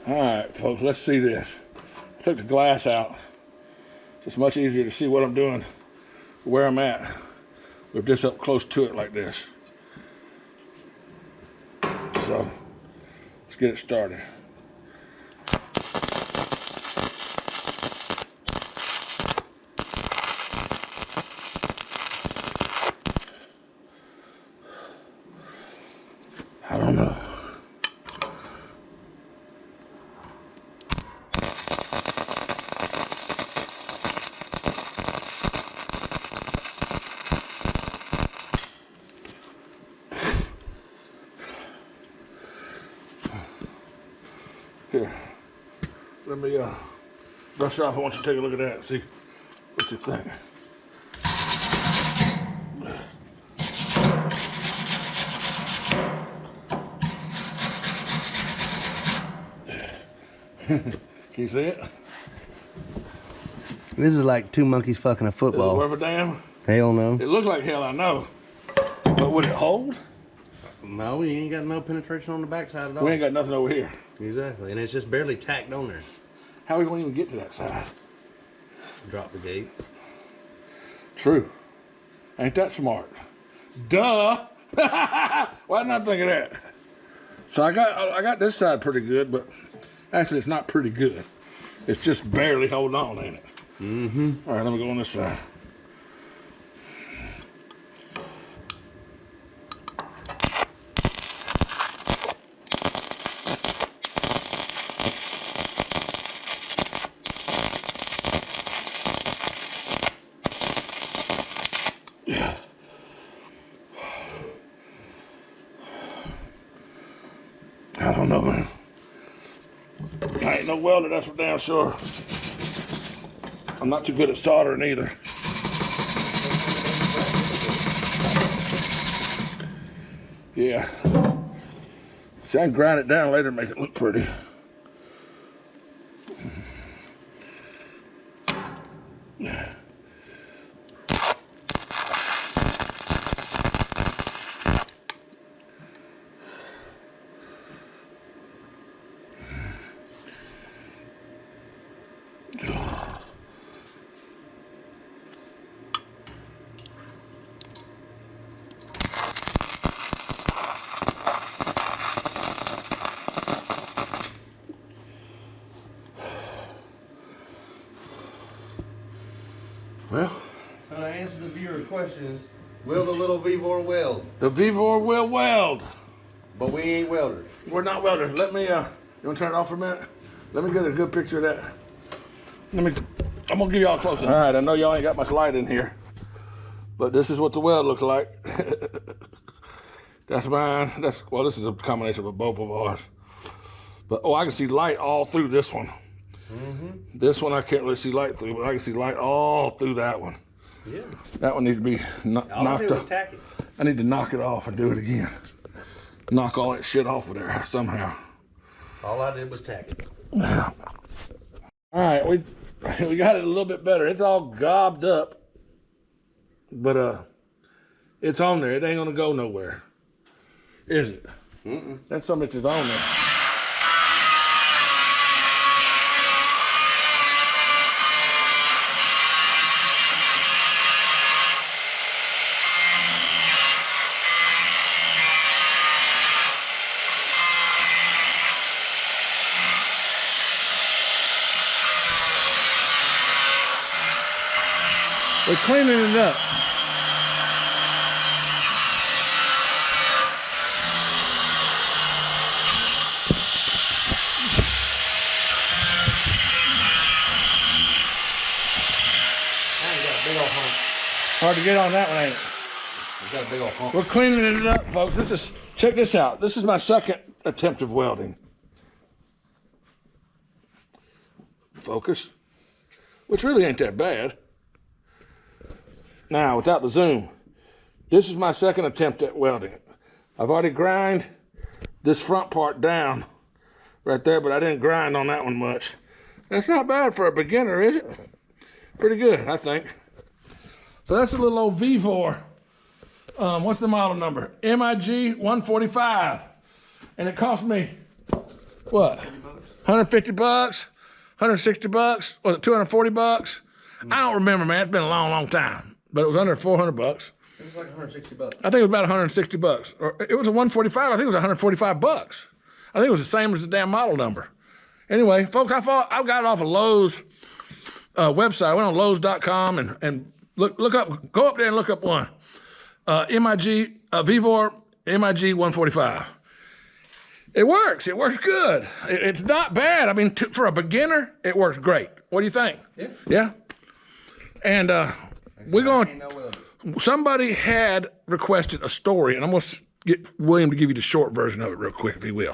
All right, folks, let's see this. I took the glass out. So it's much easier to see what I'm doing, where I'm at, with this up close to it like this. So, let's get it started. I don't know. Here, let me brush off. I want you to take a look at that and see what you think. Can you see it? This is like two monkeys fucking a football. Is it worth a damn? Hell no. It looks like hell, I know. But would it hold? No, you ain't got no penetration on the backside at all. We ain't got nothing over here. Exactly, and it's just barely tacked on there. How are we going to even get to that side? Drop the gate. True. Ain't that smart? Duh! Why didn't I think of that? So I got this side pretty good, but actually it's not pretty good. It's just barely holding on, ain't it? Mm-hmm. All right, let me go on this side. I don't know, man. I ain't no welder, that's for damn sure. I'm not too good at soldering either. Yeah. See, I can grind it down later and make it look pretty. Well, So to answer the viewer questions, will the little VEVOR weld? the VEVOR will weld. But we ain't welders. We're not welders. Let me, you want to turn it off for a minute? Let me get a good picture of that. I'm gonna give y'all a close up. All right, I know y'all ain't got much light in here, but this is what the weld looks like. That's mine. Well, this is a combination of both of ours. But, oh, I can see light all through this one. Mm-hmm. This one I can't really see light through, but I can see light all through that one. Yeah. That one needs to be knocked off. I need to knock it off and do it again. Knock all that shit off of there somehow. All I did was tack it. Yeah. All right, we got it a little bit better. It's all gobbed up, but it's on there. It ain't gonna go nowhere, is it? Mm-mm. That's something that's on there. We're cleaning it up. Hard to get on that one, ain't it? Got a big old hump. We're cleaning it up, folks. Check this out. This is my second attempt of welding. Focus. Which really ain't that bad. Now, without the zoom, this is my second attempt at welding. I've already grind this front part down right there, but I didn't grind on that one much. That's not bad for a beginner, is it? Pretty good, I think. So that's a little old VEVOR. What's the model number? MIG 145. And it cost me, what? 150 bucks, 160 bucks, was it 240 bucks? I don't remember, man. It's been a long, long time. But it was under 400 bucks. It was like 160 bucks. I think it was about 160 bucks. Or it was a 145. I think it was 145 bucks. I think it was the same as the damn model number. Anyway, folks, I got it off of Lowe's website. I went on Lowe's.com and look up, go up there and look up one. VEVOR MIG 145. It works. It works good. It's not bad. I mean, for a beginner, it works great. What do you think? Yeah. Yeah? And we're going to, somebody had requested a story, and I'm going to get William to give you the short version of it real quick, if he will.